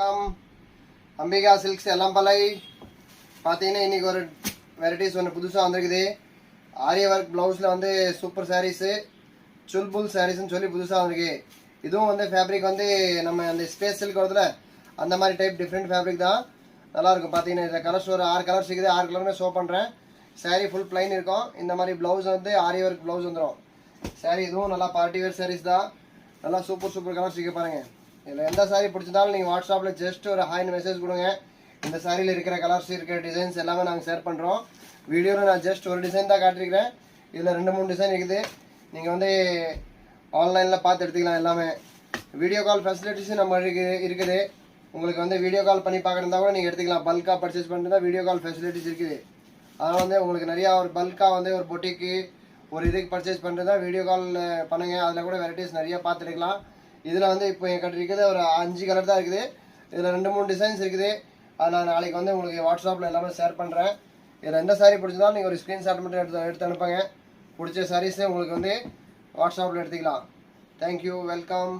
Ambika silks एल्लम्पल्लै பார்த்தீங்கன்னா இன்னைக்கு ஒரு வெரைட்டிஸ் ஒன்று புதுசாக வந்திருக்குது. ஆரிய ஒர்க் ப்ளவுஸில் வந்து சூப்பர் சாரீஸு சுல்புல் சாரீஸ்ன்னு சொல்லி புதுசாக வந்திருக்கு. இதுவும் வந்து ஃபேப்ரிக் வந்து நம்ம அந்த ஸ்பேஸ் சில்க் வருதுல அந்த மாதிரி டைப் டிஃப்ரெண்ட் ஃபேப்ரிக் தான். நல்லாயிருக்கும். பார்த்தீங்கன்னா இதில் கலர்ஸ் ஒரு 6 கலர்ஸ் இருக்குது. 6 கலருமே ஷோ பண்ணுறேன். சாரீ ஃபுல் பிளைன் இருக்கும். இந்த மாதிரி ப்ளவுஸ் வந்து ஆரிய ஒர்க் ப்ளவுஸ் வந்துடும். சாரீ இதுவும் நல்லா பார்ட்டி வேர் சாரீஸ் தான். நல்லா சூப்பர் கலர்ஸ் இருக்குது பாருங்கள். இதில் எந்த சாரீ பிடிச்சிருந்தாலும் நீங்கள் வாட்ஸ்அப்பில் ஜஸ்ட் ஒரு ஹாய்னு மெசேஜ் கொடுங்க. இந்த சாரியில் இருக்கிற கலர்ஸ் இருக்கிற டிசைன்ஸ் எல்லாமே நாங்கள் ஷேர் பண்ணுறோம். வீடியோவில் நான் ஜஸ்ட் ஒரு டிசைன் தான் காட்டிருக்கிறேன். இதில் 2-3 டிசைன் இருக்குது. நீங்கள் வந்து ஆன்லைனில் பார்த்து எடுத்துக்கலாம். எல்லாமே வீடியோ கால் ஃபெசிலிட்டிஸும் நம்ம இருக்குது. உங்களுக்கு வந்து வீடியோ கால் பண்ணி பார்க்குறதா கூட நீங்கள் எடுத்துக்கலாம். பல்காக பர்ச்சேஸ் பண்ணிட்டு தான் வீடியோ கால் ஃபெசிலிட்டிஸ் இருக்குது. அதனால் வந்து உங்களுக்கு நிறையா ஒரு பல்காக வந்து ஒரு பொட்டிக்கு ஒரு இதுக்கு பர்ச்சேஸ் பண்ணுறது தான் வீடியோ கால் பண்ணுங்கள். அதில் கூட வெரைட்டிஸ் நிறையா பார்த்து எடுக்கலாம். இதில் வந்து இப்போ என்கிட்ட இருக்குது ஒரு 5 கலர் தான் இருக்குது. இதில் 2-3 டிசைன்ஸ் இருக்குது. அதை நான் நாளைக்கு வந்து உங்களுக்கு வாட்ஸ்அப்பில் எல்லாமே ஷேர் பண்ணுறேன். இதில் எந்த சாரீ பிடிச்சதாலும் நீங்கள் ஒரு ஸ்க்ரீன்ஷாட் மட்டும் எடுத்து அனுப்புங்க. பிடிச்ச சாரீஸே உங்களுக்கு வந்து வாட்ஸ்அப்பில் எடுத்துக்கலாம். Thank you, welcome.